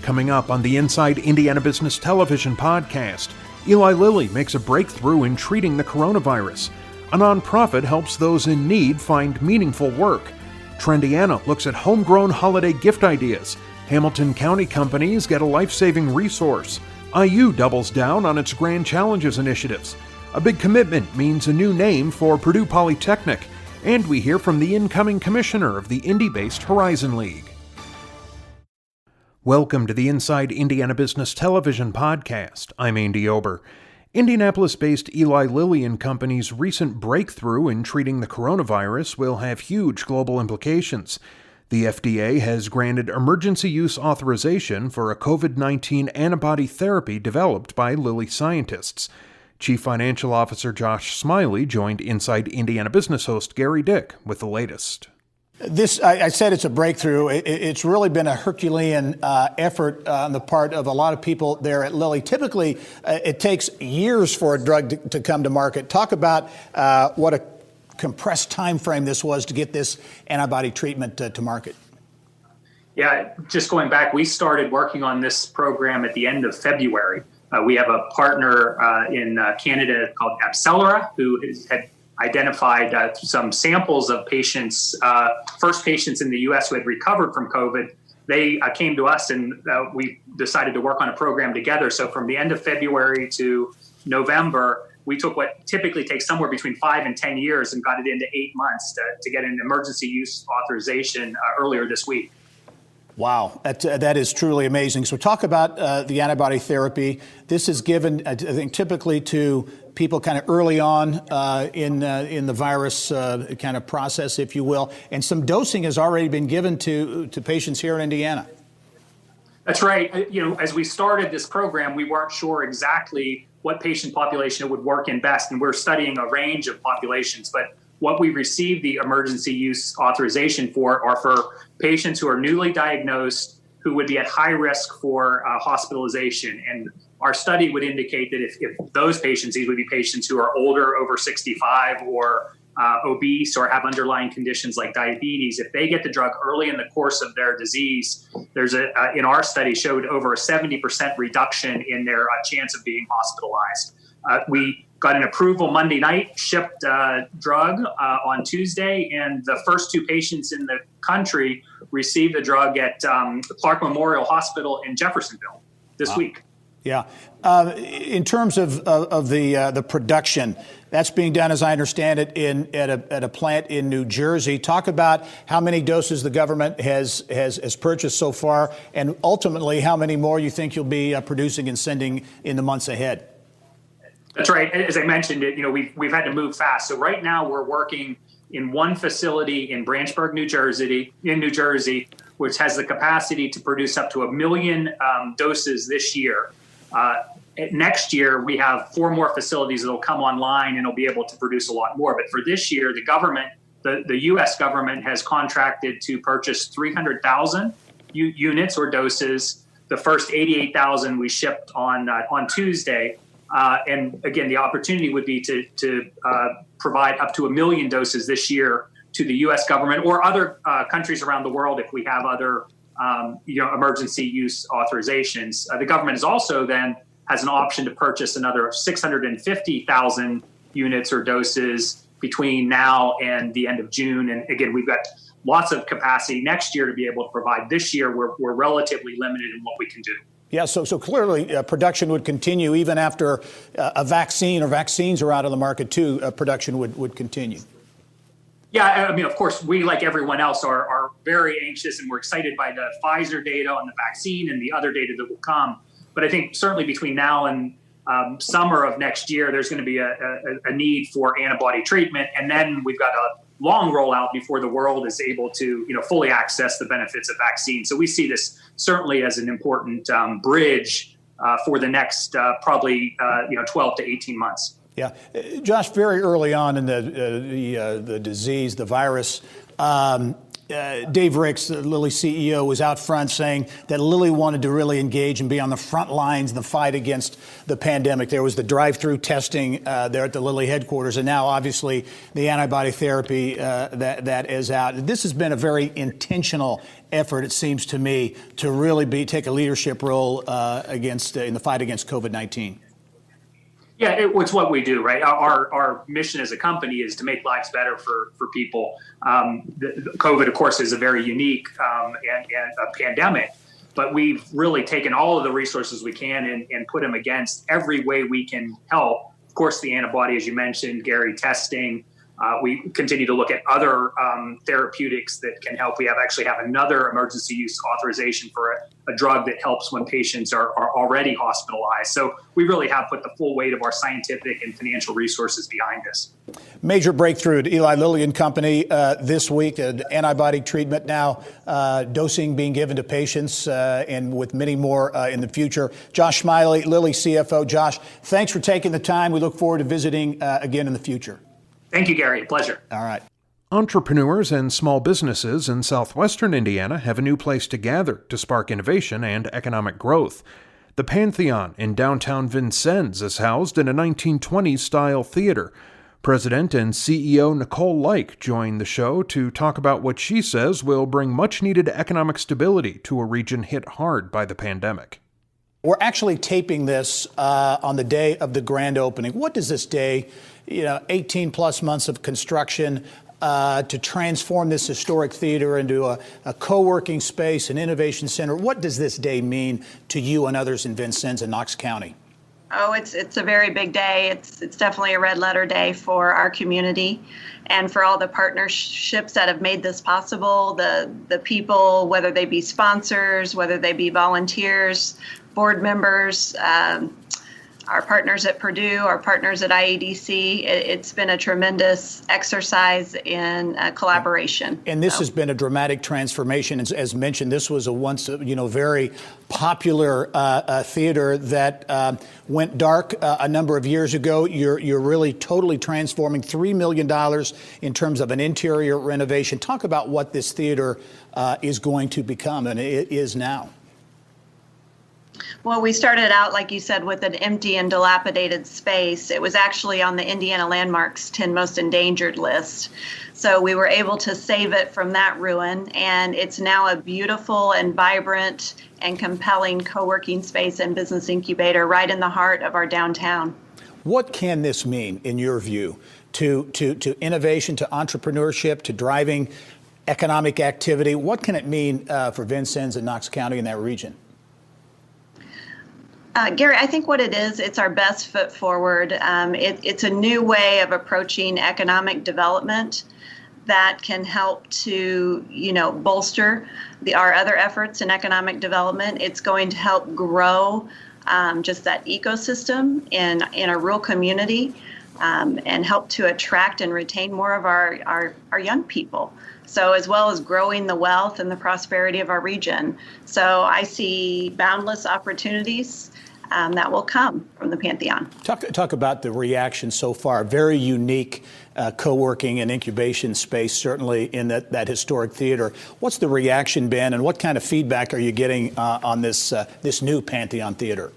Coming up on the Inside Indiana Business Television podcast, Eli Lilly makes a breakthrough in treating the coronavirus. A nonprofit helps those in need find meaningful work. Trendiana looks at homegrown holiday gift ideas. Hamilton County companies get a life-saving resource. IU doubles down on its Grand Challenges initiatives. A big commitment means a new name for Purdue Polytechnic. And we hear from the incoming commissioner of the Indy-based Horizon League. Welcome to the Inside Indiana Business Television podcast. I'm Andy Ober. Indianapolis-based Eli Lilly and Company's recent breakthrough in treating the coronavirus will have huge global implications. The FDA has granted emergency use authorization for a COVID-19 antibody therapy developed by Lilly scientists. Chief Financial Officer Josh Smiley joined Inside Indiana Business host Gary Dick with the latest. I said it's a breakthrough. It's really been a Herculean effort on the part of a lot of people there at Lilly. Typically, it takes years for a drug to come to market. Talk about what a compressed time frame this was to get this antibody treatment to market. Yeah, just going back, we started working on this program at the end of February. We have a partner in Canada called Abcelera who had identified some samples of patients, first patients in the U.S. who had recovered from COVID. They came to us and we decided to work on a program together. So from the end of February to November, we took what typically takes somewhere between 5 and 10 years and got it into 8 months to get an emergency use authorization earlier this week. Wow, that is truly amazing. So talk about the antibody therapy. This is given, I think, typically to people kind of early on in the virus kind of process, if you will. And some dosing has already been given to patients here in Indiana. That's right. As we started this program, we weren't sure exactly what patient population would work in best. And we're studying a range of populations. But what we received the emergency use authorization for are for patients who are newly diagnosed who would be at high risk for hospitalization. And our study would indicate that if those patients, these would be patients who are older, over 65, or obese, or have underlying conditions like diabetes, if they get the drug early in the course of their disease, there's in our study showed over a 70% reduction in their chance of being hospitalized. We got an approval Monday night, shipped drug on Tuesday, and the first 2 patients in the country received the drug at Clark Memorial Hospital in Jeffersonville this week. Yeah. In terms of the production, that's being done, as I understand it, at a plant in New Jersey. Talk about how many doses the government has purchased so far, and ultimately how many more you think you'll be producing and sending in the months ahead. That's right. As I mentioned, we've had to move fast. So right now we're working in one facility in Branchburg, New Jersey, which has the capacity to produce up to 1 million doses this year. Next year, we have 4 more facilities that will come online and will be able to produce a lot more. But for this year, the government, the U.S. government has contracted to purchase 300,000 units or doses. The first 88,000 we shipped on Tuesday. And again, the opportunity would be to provide up to 1 million doses this year to the U.S. government or other countries around the world if we have other emergency use authorizations. The government is also then has an option to purchase another 650,000 units or doses between now and the end of June. And again, we've got lots of capacity next year to be able to provide. This year, we're relatively limited in what we can do. Yeah, so clearly production would continue even after a vaccine or vaccines are out of the market too. Production would continue. Yeah, I mean, of course, we, like everyone else, are very anxious and we're excited by the Pfizer data on the vaccine and the other data that will come. But I think certainly between now and summer of next year, there's going to be a need for antibody treatment. And then we've got a long rollout before the world is able to fully access the benefits of vaccine. So we see this certainly as an important bridge for the next probably 12 to 18 months. Yeah, Josh, very early on in the disease, the virus, Dave Ricks, the Lilly CEO, was out front saying that Lilly wanted to really engage and be on the front lines in the fight against the pandemic. There was the drive-through testing there at the Lilly headquarters, and now obviously the antibody therapy that is out. This has been a very intentional effort, it seems to me, to really take a leadership role in the fight against COVID-19. Yeah, it's what we do, right? Our mission as a company is to make lives better for people. COVID, of course, is a very unique and a pandemic, but we've really taken all of the resources we can and put them against every way we can help. Of course, the antibody, as you mentioned, Gary, testing. We continue to look at other therapeutics that can help. We actually have another emergency use authorization for a drug that helps when patients are already hospitalized. So we really have put the full weight of our scientific and financial resources behind this. Major breakthrough at Eli Lilly and Company this week, an antibody treatment now, dosing being given to patients and with many more in the future. Josh Smiley, Lilly CFO. Josh, thanks for taking the time. We look forward to visiting again in the future. Thank you, Gary. Pleasure. All right. Entrepreneurs and small businesses in southwestern Indiana have a new place to gather to spark innovation and economic growth. The Pantheon in downtown Vincennes is housed in a 1920s-style theater. President and CEO Nicole Like joined the show to talk about what she says will bring much-needed economic stability to a region hit hard by the pandemic. We're actually taping this on the day of the grand opening. What does this day, 18 plus months of construction to transform this historic theater into a co-working space, an innovation center, what does this day mean to you and others in Vincennes and Knox County? Oh, it's a very big day. It's definitely a red letter day for our community and for all the partnerships that have made this possible, the people, whether they be sponsors, whether they be volunteers, board members, our partners at Purdue, our partners at IEDC. It's been a tremendous exercise in collaboration. And this has been a dramatic transformation. As mentioned, this was a once, very popular theater that went dark a number of years ago. You're really totally transforming $3 million in terms of an interior renovation. Talk about what this theater is going to become, and it is now. Well, we started out, like you said, with an empty and dilapidated space. It was actually on the Indiana Landmarks 10 Most Endangered list. So we were able to save it from that ruin, and it's now a beautiful and vibrant and compelling co-working space and business incubator right in the heart of our downtown. What can this mean, in your view, to innovation, to entrepreneurship, to driving economic activity? What can it mean for Vincennes and Knox County in that region? Gary, I think what it is, it's our best foot forward. It's a new way of approaching economic development that can help to, bolster our other efforts in economic development. It's going to help grow just that ecosystem in a rural community and help to attract and retain more of our young people. So as well as growing the wealth and the prosperity of our region. So I see boundless opportunities that will come from the Pantheon. Talk about the reaction so far. Very unique co-working and incubation space, certainly in that historic theater. What's the reaction been, and what kind of feedback are you getting on this new Pantheon theater?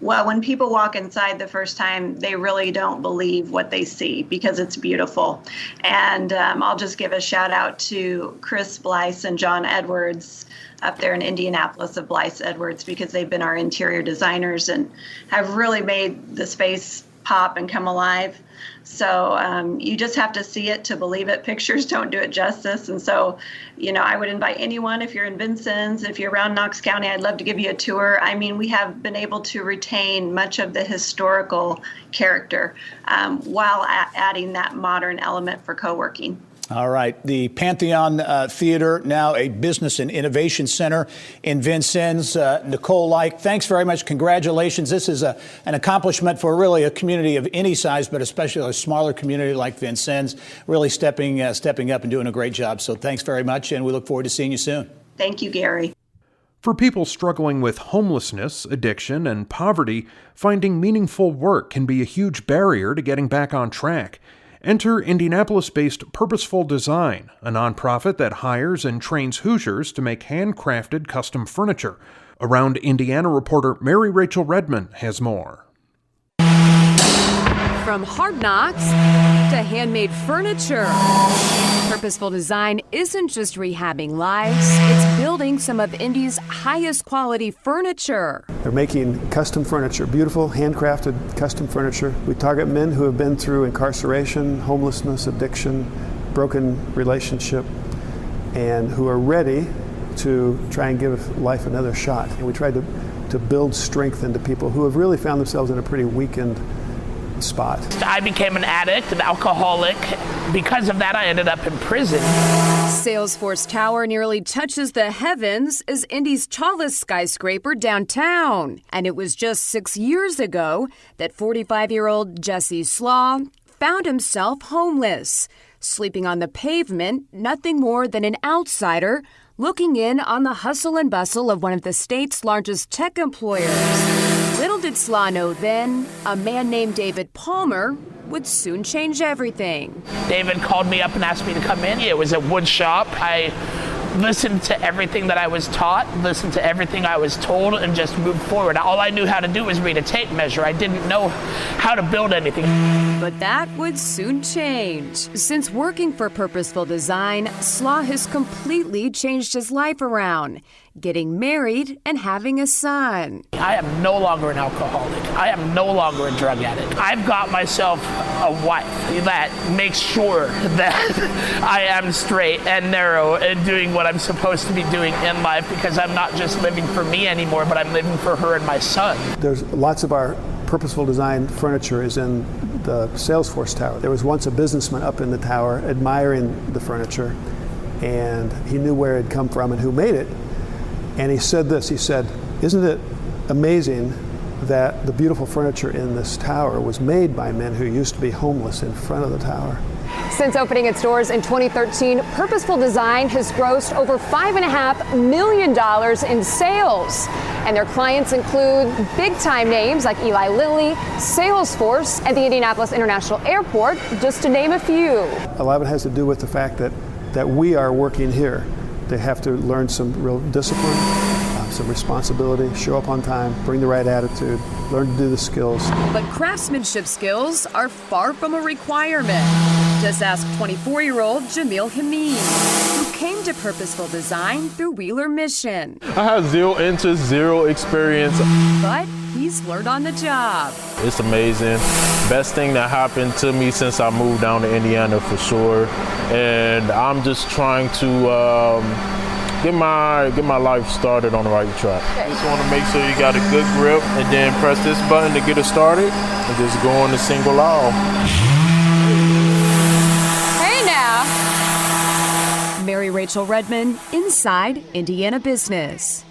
Well, when people walk inside the first time, they really don't believe what they see because it's beautiful. And I'll just give a shout out to Chris Blyce and John Edwards up there in Indianapolis of Blyce Edwards, because they've been our interior designers and have really made the space pop and come alive. So you just have to see it to believe it. Pictures don't do it justice. And so, I would invite anyone, if you're in Vincennes, if you're around Knox County, I'd love to give you a tour. I mean, we have been able to retain much of the historical character while adding that modern element for co-working. All right. The Pantheon Theater, now a business and innovation center in Vincennes. Nicole Like, thanks very much. Congratulations. This is an accomplishment for really a community of any size, but especially a smaller community like Vincennes, really stepping up and doing a great job. So thanks very much, and we look forward to seeing you soon. Thank you, Gary. For people struggling with homelessness, addiction, and poverty, finding meaningful work can be a huge barrier to getting back on track. Enter Indianapolis-based Purposeful Design, a nonprofit that hires and trains Hoosiers to make handcrafted custom furniture. Around Indiana reporter Mary Rachel Redmond has more. From hard knocks to handmade furniture, Purposeful Design isn't just rehabbing lives, it's building some of Indy's highest quality furniture. They're making custom furniture, beautiful, handcrafted custom furniture. We target men who have been through incarceration, homelessness, addiction, broken relationship, and who are ready to try and give life another shot. And we try to build strength into people who have really found themselves in a pretty weakened spot. I became an addict, an alcoholic. Because of that, I ended up in prison. Salesforce Tower nearly touches the heavens as Indy's tallest skyscraper downtown. And it was just 6 years ago that 45-year-old Jesse Slaw found himself homeless, sleeping on the pavement, nothing more than an outsider looking in on the hustle and bustle of one of the state's largest tech employers. Little did Slaw know then, a man named David Palmer would soon change everything. David called me up and asked me to come in. It was a wood shop. I listened to everything that I was taught, listened to everything I was told, and just moved forward. All I knew how to do was read a tape measure. I didn't know how to build anything. But that would soon change. Since working for Purposeful Design, Slaw has completely changed his life around, getting married and having a son. I am no longer an alcoholic. I am no longer a drug addict. I've got myself a wife that makes sure that I am straight and narrow and doing what I'm supposed to be doing in life, because I'm not just living for me anymore, but I'm living for her and my son. There's lots of our Purposeful Design furniture is in the Salesforce Tower. There was once a businessman up in the tower admiring the furniture, and he knew where it had come from and who made it. And he said this, he said, "Isn't it amazing that the beautiful furniture in this tower was made by men who used to be homeless in front of the tower?" Since opening its doors in 2013, Purposeful Design has grossed over $5.5 million in sales. And their clients include big-time names like Eli Lilly, Salesforce, and the Indianapolis International Airport, just to name a few. A lot of it has to do with the fact that we are working here. They have to learn some real discipline, some responsibility, show up on time, bring the right attitude, learn to do the skills. But craftsmanship skills are far from a requirement. Just ask 24-year-old Jamil Hamid, who came to Purposeful Design through Wheeler Mission. I have zero interest, zero experience. But he's learned on the job. It's amazing. Best thing that happened to me since I moved down to Indiana for sure. And I'm just trying to get my life started on the right track. Just want to make sure you got a good grip and then press this button to get it started and just go on the single aisle. Hey now! Mary Rachel Redmond, Inside Indiana Business.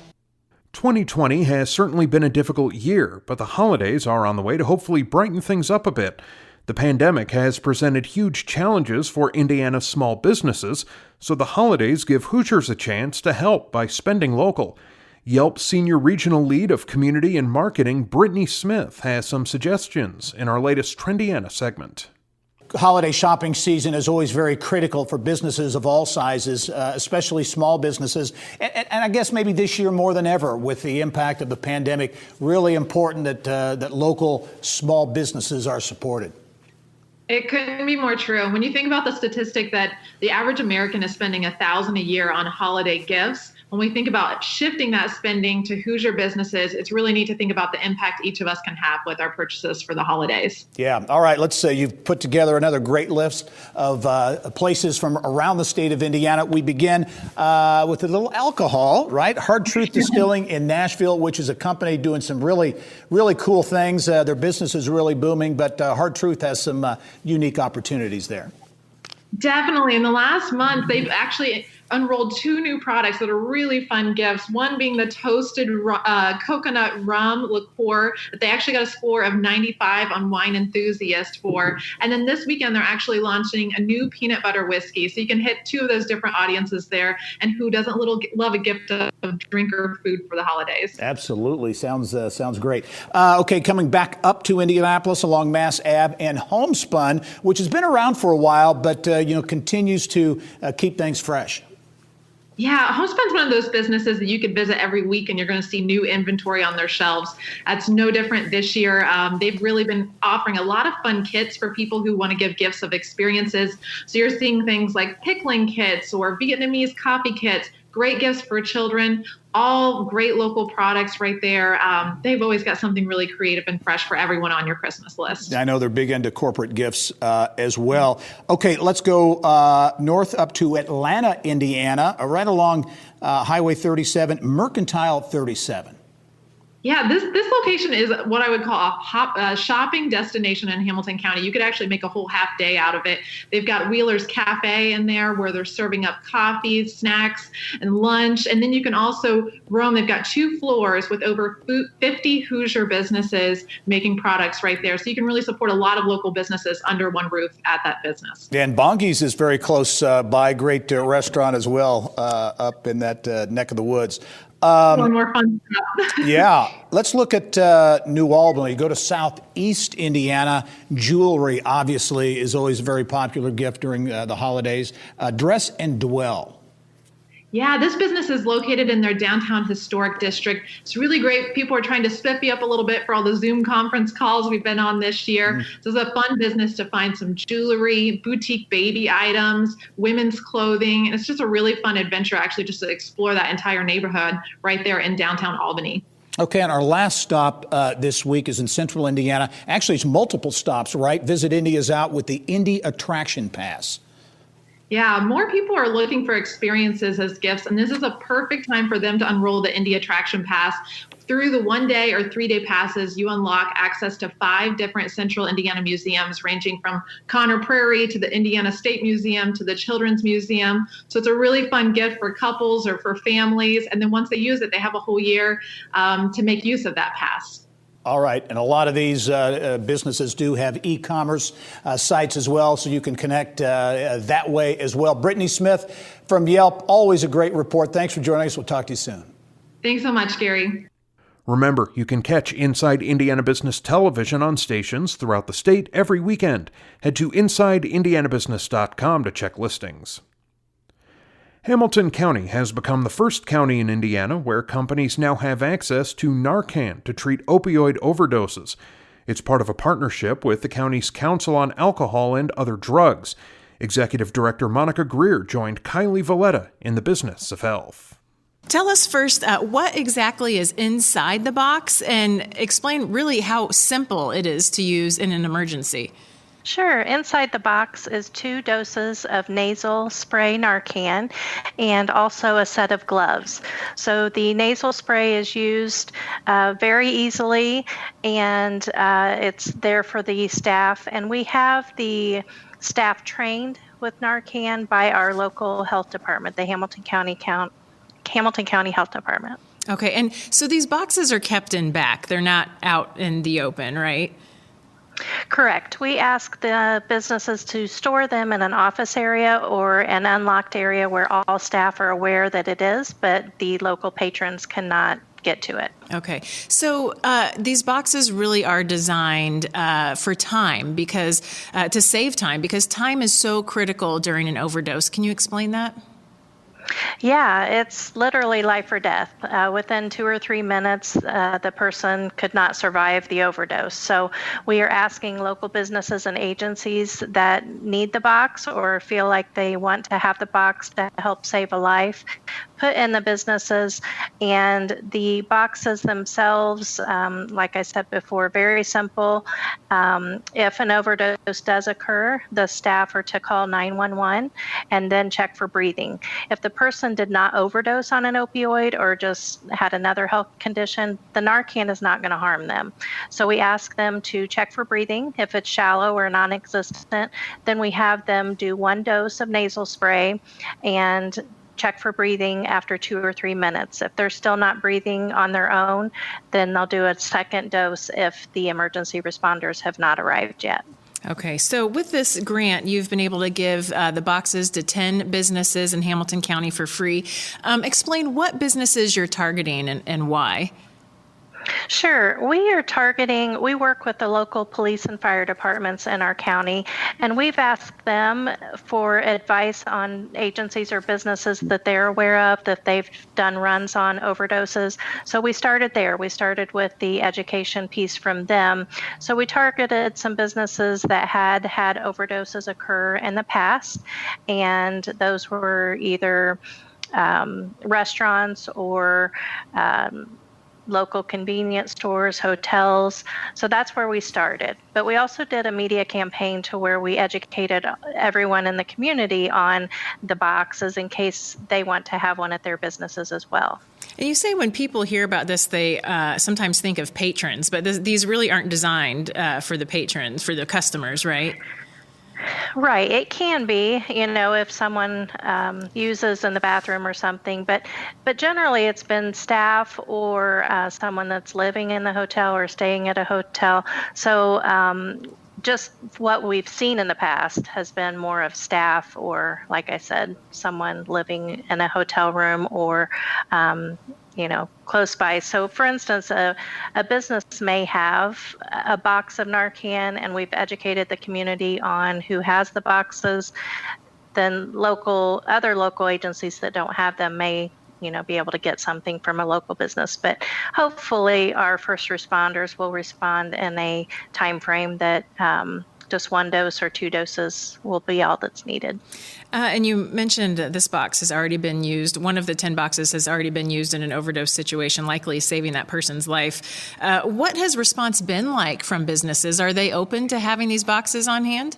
2020 has certainly been a difficult year, but the holidays are on the way to hopefully brighten things up a bit. The pandemic has presented huge challenges for Indiana's small businesses, so the holidays give Hoosiers a chance to help by spending local. Yelp Senior Regional Lead of Community and Marketing, Brittany Smith, has some suggestions in our latest Trendiana segment. Holiday shopping season is always very critical for businesses of all sizes, especially small businesses. And I guess maybe this year more than ever with the impact of the pandemic, really important that local small businesses are supported. It couldn't be more true. When you think about the statistic that the average American is spending $1,000 a year on holiday gifts, when we think about shifting that spending to Hoosier businesses, it's really neat to think about the impact each of us can have with our purchases for the holidays. Yeah. All right. Let's say you've put together another great list of places from around the state of Indiana. We begin with a little alcohol, right? Hard Truth Distilling in Nashville, which is a company doing some really, really cool things. Their business is really booming, but Hard Truth has some unique opportunities there. Definitely. In the last month, they've actually unrolled 2 new products that are really fun gifts. One being the toasted coconut rum liqueur that they actually got a score of 95 on Wine Enthusiast for. And then this weekend, they're actually launching a new peanut butter whiskey. So you can hit 2 of those different audiences there. And who doesn't love a gift of drink or food for the holidays? Absolutely. Sounds great. Okay, coming back up to Indianapolis along Mass Ave and Homespun, which has been around for a while, but continues to keep things fresh. Yeah, Homespun's one of those businesses that you could visit every week and you're going to see new inventory on their shelves. That's no different this year. They've really been offering a lot of fun kits for people who want to give gifts of experiences. So you're seeing things like pickling kits or Vietnamese coffee kits, great gifts for children, all great local products right there. They've always got something really creative and fresh for everyone on your Christmas list. I know they're big into corporate gifts as well. Okay, let's go north up to Atlanta, Indiana, right along Highway 37, Mercantile 37. Yeah, this location is what I would call a shopping destination in Hamilton County. You could actually make a whole half day out of it. They've got Wheeler's Cafe in there where they're serving up coffee, snacks, and lunch. And then you can also roam. They've got 2 floors with over 50 Hoosier businesses making products right there. So you can really support a lot of local businesses under one roof at that business. And Bongi's is very close by, great restaurant as well up in that neck of the woods. One more fun stuff. Yeah. Let's look at New Albany. You go to southeast Indiana. Jewelry, obviously, is always a very popular gift during the holidays. Dress and Dwell. Yeah, this business is located in their downtown historic district. It's really great. People are trying to spiffy up a little bit for all the Zoom conference calls we've been on this year. So it's a fun business to find some jewelry, boutique baby items, women's clothing. And it's just a really fun adventure, actually, just to explore that entire neighborhood right there in downtown Albany. Okay, and our last stop this week is in central Indiana. Actually, it's multiple stops, right? Visit Indy is out with the Indy Attraction Pass. Yeah, more people are looking for experiences as gifts, and this is a perfect time for them to unroll the Indy Attraction Pass. Through the 1-day or 3-day passes, you unlock access to 5 different central Indiana museums, ranging from Conner Prairie to the Indiana State Museum to the Children's Museum. So it's a really fun gift for couples or for families. And then once they use it, they have a whole year to make use of that pass. All right. And a lot of these businesses do have e-commerce sites as well, so you can connect that way as well. Brittany Smith from Yelp, always a great report. Thanks for joining us. We'll talk to you soon. Thanks so much, Gary. Remember, you can catch Inside Indiana Business Television on stations throughout the state every weekend. Head to InsideIndianaBusiness.com to check listings. Hamilton County has become the first county in Indiana where companies now have access to Narcan to treat opioid overdoses. It's part of a partnership with the county's Council on Alcohol and Other Drugs. Executive Director Monica Greer joined Kylie Valletta in the Business of Health. Tell us first what exactly is inside the box and explain really how simple it is to use in an emergency. Sure. Inside the box is 2 doses of nasal spray Narcan and also a set of gloves. So the nasal spray is used very easily, and it's there for the staff. And we have the staff trained with Narcan by our local health department, the Hamilton County Health Department. Okay. And so these boxes are kept in back. They're not out in the open, right? Correct. We ask the businesses to store them in an office area or an unlocked area where all staff are aware that it is, but the local patrons cannot get to it. Okay. So these boxes really are designed for time because to save time, because time is so critical during an overdose. Can you explain that? Yeah, it's literally life or death. Within 2 or 3 minutes, the person could not survive the overdose. So we are asking local businesses and agencies that need the box or feel like they want to have the box to help save a life, put in the businesses. And the boxes themselves, like I said before, very simple. If an overdose does occur, the staff are to call 911 and then check for breathing. If the person did not overdose on an opioid or just had another health condition, the Narcan is not going to harm them. So we ask them to check for breathing. If it's shallow or non-existent, then we have them do 1 dose of nasal spray and check for breathing after 2 or 3 minutes. If they're still not breathing on their own, then they'll do a second dose if the emergency responders have not arrived yet. Okay, so with this grant, you've been able to give the boxes to 10 businesses in Hamilton County for free. Explain what businesses you're targeting and why. Sure. We work with the local police and fire departments in our county, and we've asked them for advice on agencies or businesses that they're aware of that they've done runs on overdoses. So we started there. We started with the education piece from them. So we targeted some businesses that had had overdoses occur in the past, and those were either restaurants or local convenience stores, hotels. So that's where we started. But we also did a media campaign to where we educated everyone in the community on the boxes in case they want to have one at their businesses as well. And you say when people hear about this, they sometimes think of patrons, but these really aren't designed for the patrons, for the customers, right? Right. It can be, if someone uses in the bathroom or something, but generally it's been staff or someone that's living in the hotel or staying at a hotel. So just what we've seen in the past has been more of staff or, like I said, someone living in a hotel room or close by. So for instance, a business may have a box of Narcan, and we've educated the community on who has the boxes. Then other local agencies that don't have them may be able to get something from a local business. But hopefully our first responders will respond in a time frame that just 1 dose or 2 doses will be all that's needed. And you mentioned this box has already been used. One of the 10 boxes has already been used in an overdose situation, likely saving that person's life. What has response been like from businesses? Are they open to having these boxes on hand?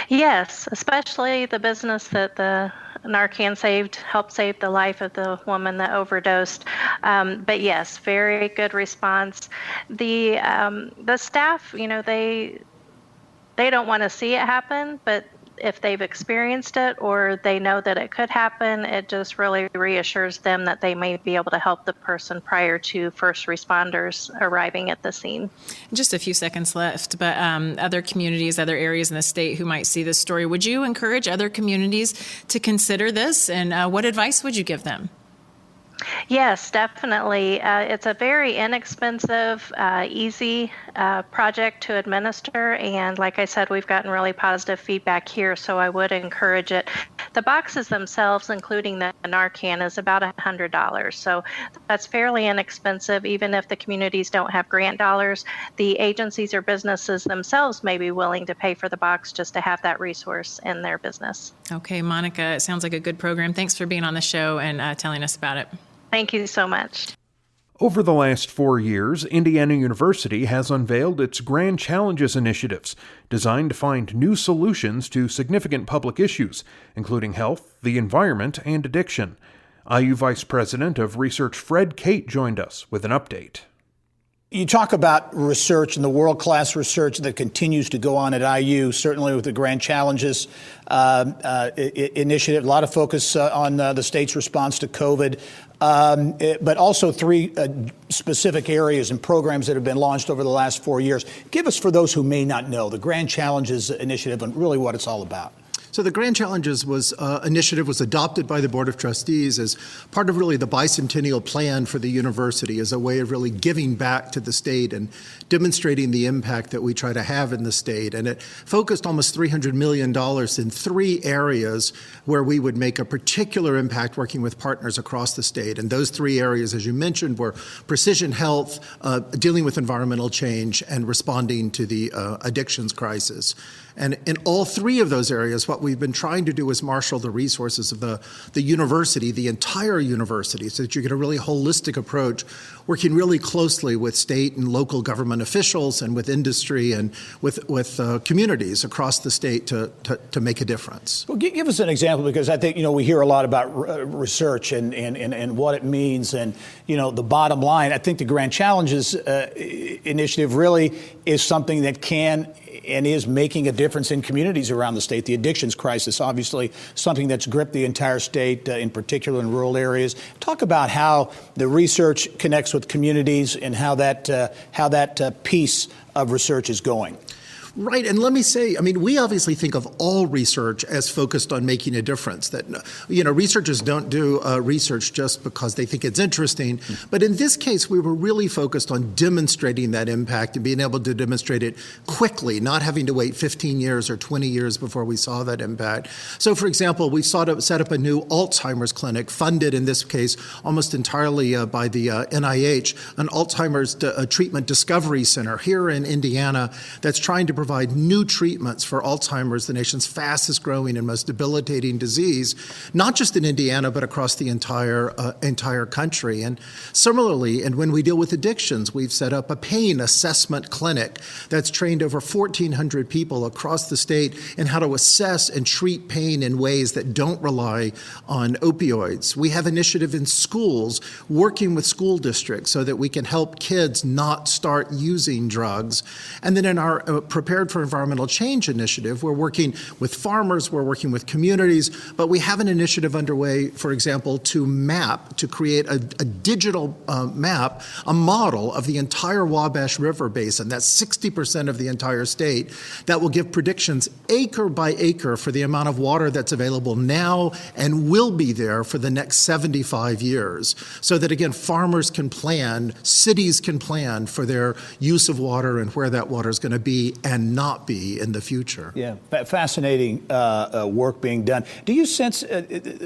Yes, especially the business that the Narcan helped save the life of the woman that overdosed. But yes, very good response. The staff, they don't want to see it happen, but if they've experienced it or they know that it could happen, it just really reassures them that they may be able to help the person prior to first responders arriving at the scene. Just a few seconds left, but other communities, other areas in the state who might see this story, would you encourage other communities to consider this, and what advice would you give them? Yes, definitely. It's a very inexpensive, easy project to administer. And like I said, we've gotten really positive feedback here, so I would encourage it. The boxes themselves, including the Narcan, is about $100. So that's fairly inexpensive. Even if the communities don't have grant dollars, the agencies or businesses themselves may be willing to pay for the box just to have that resource in their business. Okay, Monica, it sounds like a good program. Thanks for being on the show and telling us about it. Thank you so much. Over the last 4 years, Indiana University has unveiled its Grand Challenges initiatives, designed to find new solutions to significant public issues, including health, the environment, and addiction. IU Vice President of Research Fred Cate joined us with an update. You talk about research and the world-class research that continues to go on at IU, certainly with the Grand Challenges initiative, a lot of focus on the state's response to COVID, but also 3 specific areas and programs that have been launched over the last 4 years. Give us, for those who may not know, the Grand Challenges initiative and really what it's all about. So the Grand Challenges initiative was adopted by the Board of Trustees as part of really the bicentennial plan for the university, as a way of really giving back to the state and demonstrating the impact that we try to have in the state. And it focused almost $300 million in 3 areas where we would make a particular impact working with partners across the state. And those 3 areas, as you mentioned, were precision health, dealing with environmental change, and responding to the addictions crisis. And in all 3 of those areas, what we've been trying to do is marshal the resources of the university, the entire university, so that you get a really holistic approach, working really closely with state and local government officials and with industry and with communities across the state to make a difference. Well, give us an example, because I think, we hear a lot about research and what it means and, the bottom line. I think the Grand Challenges initiative really is something that can is making a difference in communities around the state. The addictions crisis, obviously, something that's gripped the entire state, in particular in rural areas. Talk about how the research connects with communities and how that piece of research is going. Right, and let me say, I mean, we obviously think of all research as focused on making a difference. That, researchers don't do research just because they think it's interesting. But in this case, we were really focused on demonstrating that impact and being able to demonstrate it quickly, not having to wait 15 years or 20 years before we saw that impact. So, for example, we set up a new Alzheimer's clinic, funded in this case almost entirely by the NIH, an Alzheimer's treatment discovery center here in Indiana that's trying to provide new treatments for Alzheimer's, the nation's fastest growing and most debilitating disease, not just in Indiana, but across the entire country. And similarly, and when we deal with addictions, we've set up a pain assessment clinic that's trained over 1,400 people across the state in how to assess and treat pain in ways that don't rely on opioids. We have initiative in schools working with school districts so that we can help kids not start using drugs. And then in our Prepared for Environmental Change initiative, we're working with farmers, we're working with communities, but we have an initiative underway, for example, to create a digital map, a model of the entire Wabash River Basin, that's 60% of the entire state, that will give predictions acre by acre for the amount of water that's available now and will be there for the next 75 years. So that, again, farmers can plan, cities can plan for their use of water and where that water is going to be and not be in the future. Yeah, fascinating work being done. Do you sense,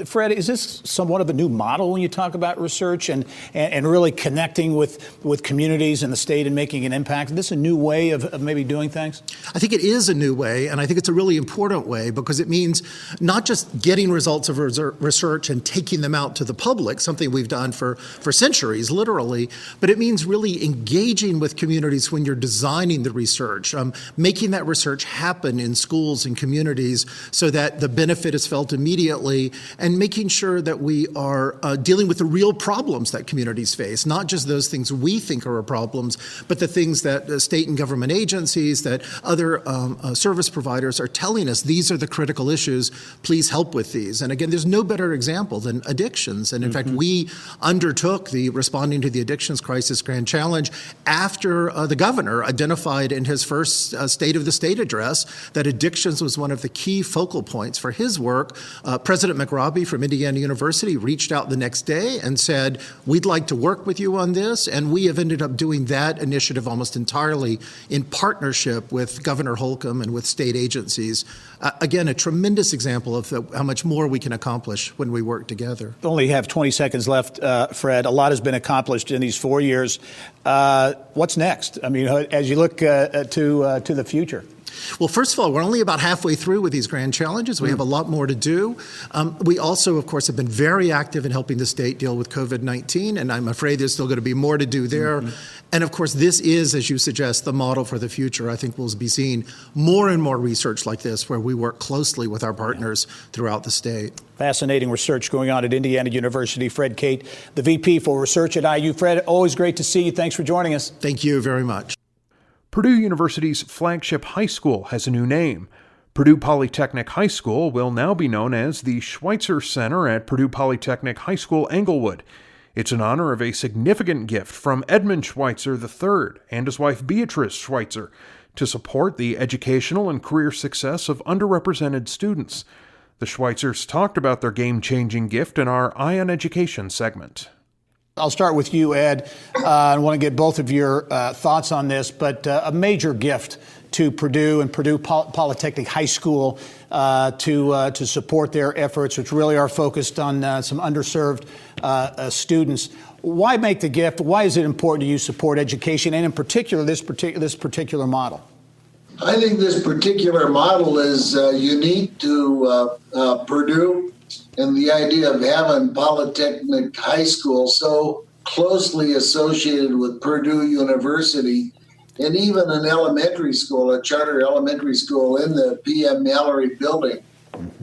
Fred, is this somewhat of a new model when you talk about research and really connecting with communities in the state and making an impact? Is this a new way of maybe doing things? I think it is a new way, and I think it's a really important way because it means not just getting results of research and taking them out to the public, something we've done for centuries, literally, but it means really engaging with communities when you're designing the research, making that research happen in schools and communities so that the benefit is felt immediately, and making sure that we are dealing with the real problems that communities face, not just those things we think are problems, but the things that state and government agencies, that other service providers are telling us, these are the critical issues, please help with these. And again, there's no better example than addictions. And in fact, we undertook the Responding to the Addictions Crisis Grand Challenge after the governor identified in his first State of the State address that addictions was one of the key focal points for his work. President McRobbie from Indiana University reached out the next day and said, we'd like to work with you on this. And we have ended up doing that initiative almost entirely in partnership with Governor Holcomb and with state agencies. Again, a tremendous example of how much more we can accomplish when we work together. Only have 20 seconds left, Fred. A lot has been accomplished in these 4 years. What's next? I mean, as you look to the future. Well, first of all, we're only about halfway through with these grand challenges. We have a lot more to do. We also, of course, have been very active in helping the state deal with COVID-19, and I'm afraid there's still going to be more to do there. And of course, this is, as you suggest, the model for the future. I think we'll be seeing more and more research like this where we work closely with our partners throughout the state. Fascinating research going on at Indiana University. Fred Cate, the VP for Research at IU. Fred, always great to see you. Thanks for joining us. Thank you very much. Purdue University's flagship high school has a new name. Purdue Polytechnic High School will now be known as the Schweitzer Center at Purdue Polytechnic High School, Englewood. It's in honor of a significant gift from Edmund Schweitzer III and his wife Beatrice Schweitzer to support the educational and career success of underrepresented students. The Schweitzers talked about their game-changing gift in our Eye on Education segment. I'll start with you, Ed. I want to get both of your thoughts on this, but a major gift to Purdue and Purdue Polytechnic High School to support their efforts, which really are focused on some underserved students. Why make the gift? Why is it important to you support education, and in particular this particular model? I think this particular model is unique to Purdue. And the idea of having Polytechnic High School so closely associated with Purdue University, and even an elementary school, a charter elementary school in the PM Mallory building.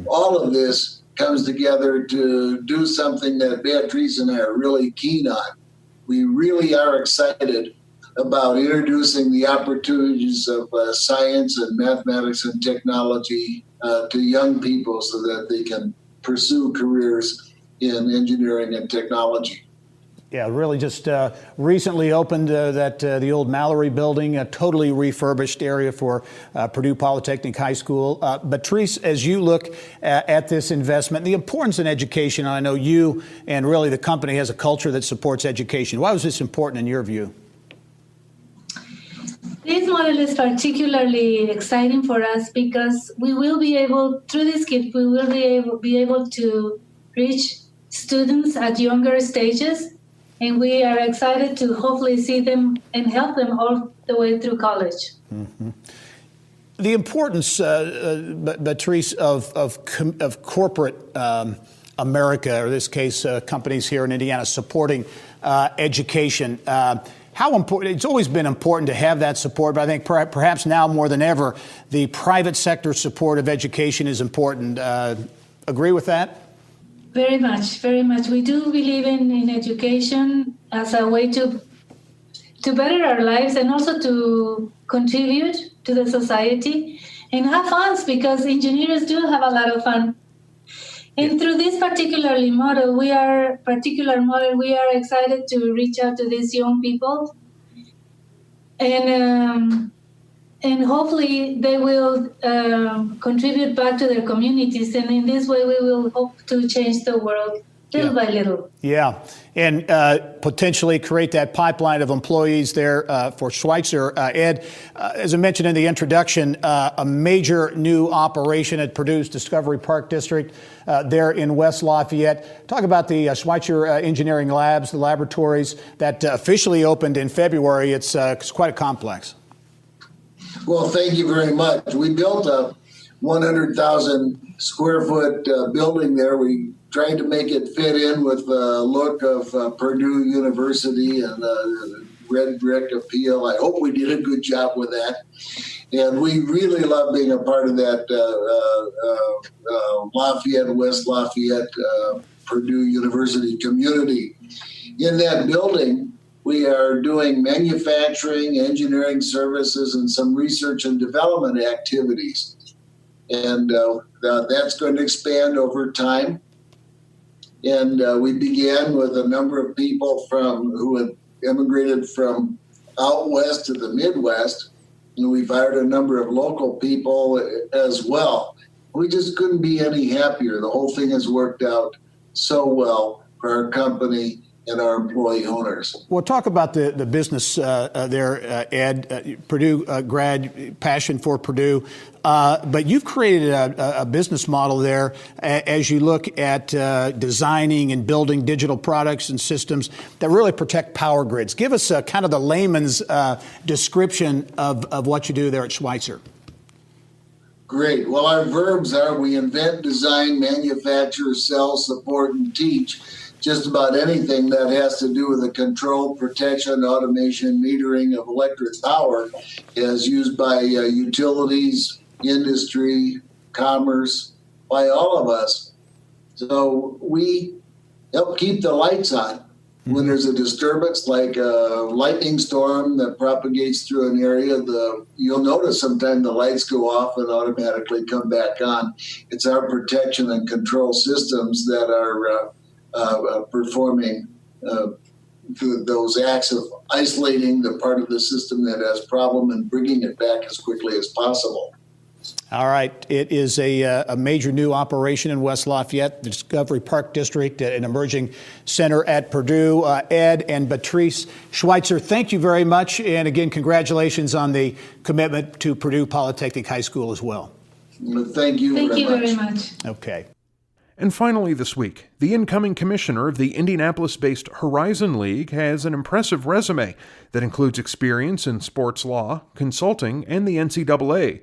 All of this comes together to do something that Beatrice and I are really keen on. We really are excited about introducing the opportunities of science and mathematics and technology to young people so that they can pursue careers in engineering and technology. Yeah, really just recently opened the old Mallory building, a totally refurbished area for Purdue Polytechnic High School. Patrice, as you look at this investment, the importance in education, I know you and really the company has a culture that supports education. Why was this important in your view? This model is particularly exciting for us because we will be able, through this kit, we will be able to reach students at younger stages. And we are excited to hopefully see them and help them all the way through college. Mm-hmm. The importance, Patrice, of corporate America, or in this case, companies here in Indiana, supporting education. How important? It's always been important to have that support, but I think perhaps now more than ever, the private sector support of education is important. Agree with that? Very much, very much. We do believe in education as a way to better our lives and also to contribute to the society and have fun, because engineers do have a lot of fun. And through this particular model, we are excited to reach out to these young people, and hopefully they will contribute back to their communities. And in this way, we will hope to change the world little by little. Yeah, and potentially create that pipeline of employees there for Schweitzer. Ed, as I mentioned in the introduction, a major new operation at Purdue's Discovery Park District there in West Lafayette. Talk about the Schweitzer Engineering Labs, the laboratories that officially opened in February. It's quite a complex. Well, thank you very much. We built a 100,000 square foot building there. We tried to make it fit in with the look of Purdue University and the red brick appeal. I hope we did a good job with that. And we really love being a part of that Lafayette, West Lafayette, Purdue University community. In that building, we are doing manufacturing, engineering services, and some research and development activities. And that's going to expand over time. And we began with a number of people who had immigrated from out west to the Midwest. And we've hired a number of local people as well. We just couldn't be any happier. The whole thing has worked out so well for our company and our employee owners. Well, talk about the business there, Ed. Purdue grad, passion for Purdue. But you've created a business model there as you look at designing and building digital products and systems that really protect power grids. Give us kind of the layman's description of what you do there at Schweitzer. Great. Well, our verbs are we invent, design, manufacture, sell, support, and teach just about anything that has to do with the control, protection, automation, metering of electric power as used by utilities, industry, commerce, by all of us. So we help keep the lights on when there's a disturbance like a lightning storm that propagates through an area. You'll notice sometimes the lights go off and automatically come back on. It's our protection and control systems that are performing those acts of isolating the part of the system that has problem and bringing it back as quickly as possible. All right. It is a major new operation in West Lafayette, the Discovery Park District, an emerging center at Purdue. Ed and Patrice Schweitzer, thank you very much. And again, congratulations on the commitment to Purdue Polytechnic High School as well. Thank you very much. Okay. And finally this week, the incoming commissioner of the Indianapolis-based Horizon League has an impressive resume that includes experience in sports law, consulting, and the NCAA.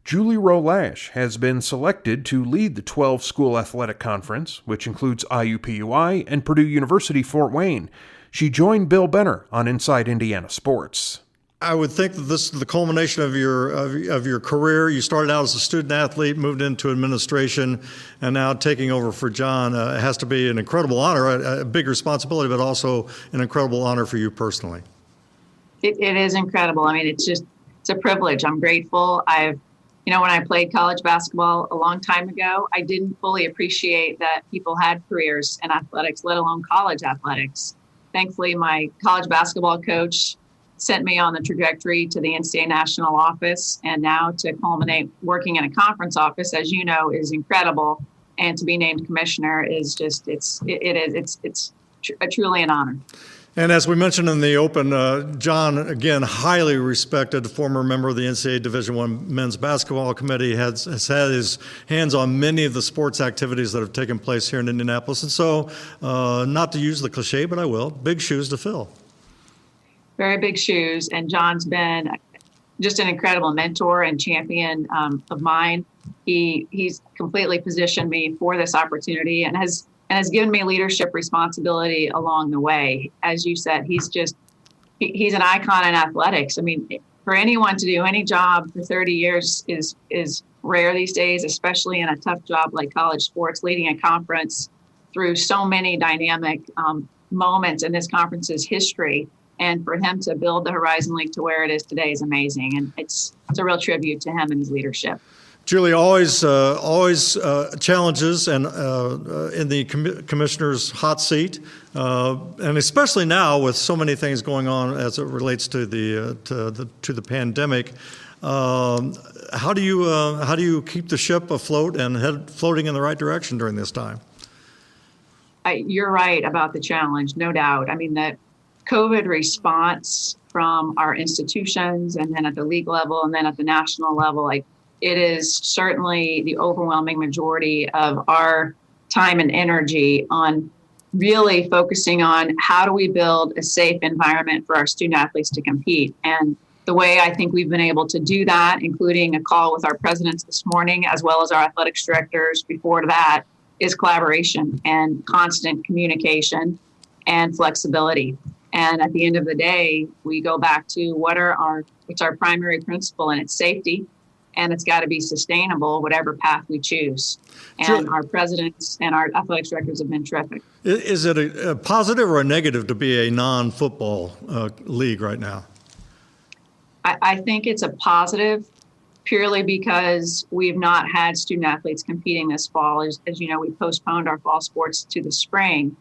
Julie Rowe-Lash has been selected to lead the 12-school athletic conference, which includes IUPUI and Purdue University Fort Wayne. She joined Bill Benner on Inside Indiana Sports. I would think that this is the culmination of your career. You started out as a student athlete, moved into administration, and now taking over for John. It has to be an incredible honor, a big responsibility, but also an incredible honor for you personally. It is incredible. I mean, it's a privilege. I'm grateful. When I played college basketball a long time ago, I didn't fully appreciate that people had careers in athletics, let alone college athletics. Thankfully, my college basketball coach sent me on the trajectory to the NCAA national office, and now to culminate working in a conference office, as you know, is incredible. And to be named commissioner is just, it's truly an honor. And as we mentioned in the open, John, again, highly respected, former member of the NCAA Division I Men's Basketball Committee, has had his hands on many of the sports activities that have taken place here in Indianapolis. And so, not to use the cliche, but I will, big shoes to fill. Very big shoes. And John's been just an incredible mentor and champion of mine. He's completely positioned me for this opportunity and has given me leadership responsibility along the way. As you said, he's an icon in athletics. I mean, for anyone to do any job for 30 years is rare these days, especially in a tough job like college sports, leading a conference through so many dynamic moments in this conference's history. And for him to build the Horizon League to where it is today is amazing. And it's a real tribute to him and his leadership. Julie, always challenges and in the commissioner's hot seat, and especially now with so many things going on as it relates to the pandemic. How do you keep the ship afloat and floating in the right direction during this time? You're right about the challenge, no doubt. I mean, the COVID response from our institutions, and then at the league level, and then at the national level, it is certainly the overwhelming majority of our time and energy on really focusing on how do we build a safe environment for our student athletes to compete. And the way I think we've been able to do that, including a call with our presidents this morning, as well as our athletics directors before that, is collaboration and constant communication and flexibility. And at the end of the day, we go back to what's our primary principle, and it's safety. And it's got to be sustainable, whatever path we choose. And our presidents and our athletics directors have been terrific. Is it a positive or a negative to be a non-football league right now? I think it's a positive purely because we've not had student athletes competing this fall. As you know, we postponed our fall sports to the spring,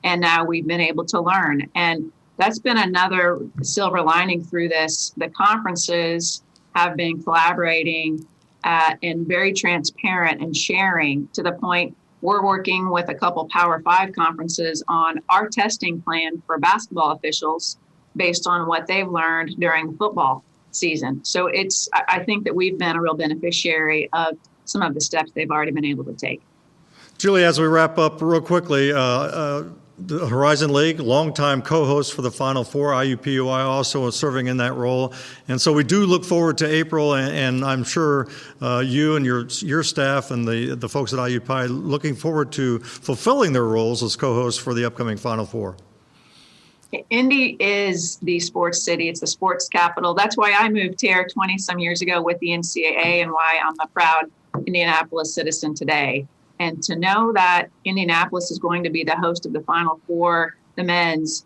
and now we've been able to learn. And that's been another silver lining through this. The conferences have been collaborating and very transparent and sharing, to the point we're working with a couple Power 5 conferences on our testing plan for basketball officials based on what they've learned during football season. So I think that we've been a real beneficiary of some of the steps they've already been able to take. Julie, as we wrap up real quickly, the Horizon League, longtime co-host for the Final Four, IUPUI also is serving in that role. And so we do look forward to April, and I'm sure you and your staff and the folks at IUPUI looking forward to fulfilling their roles as co-hosts for the upcoming Final Four. Indy is the sports city. It's the sports capital. That's why I moved here 20-some years ago with the NCAA, and why I'm a proud Indianapolis citizen today. And to know that Indianapolis is going to be the host of the Final Four, the men's,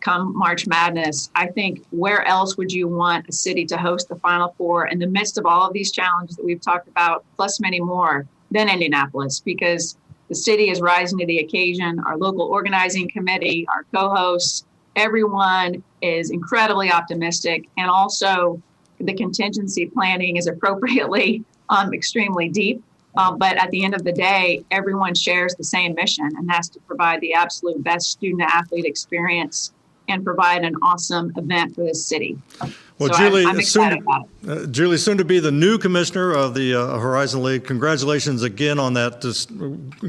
come March Madness, I think where else would you want a city to host the Final Four in the midst of all of these challenges that we've talked about, plus many more, than Indianapolis? Because the city is rising to the occasion. Our local organizing committee, our co-hosts, everyone is incredibly optimistic. And also the contingency planning is appropriately extremely deep. But at the end of the day, everyone shares the same mission, and that's to provide the absolute best student-athlete experience and provide an awesome event for this city. Well, so Julie, I'm excited about it. Julie, soon to be the new commissioner of the Horizon League. Congratulations again on that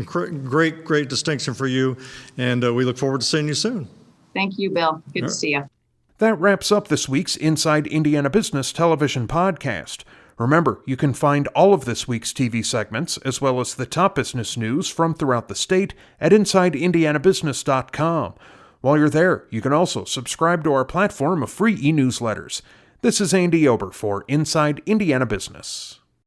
great distinction for you, and we look forward to seeing you soon. Thank you, Bill. Good to see you. That wraps up this week's Inside Indiana Business television podcast. Remember, you can find all of this week's TV segments, as well as the top business news from throughout the state, at InsideIndianaBusiness.com. While you're there, you can also subscribe to our platform of free e-newsletters. This is Andy Ober for Inside Indiana Business.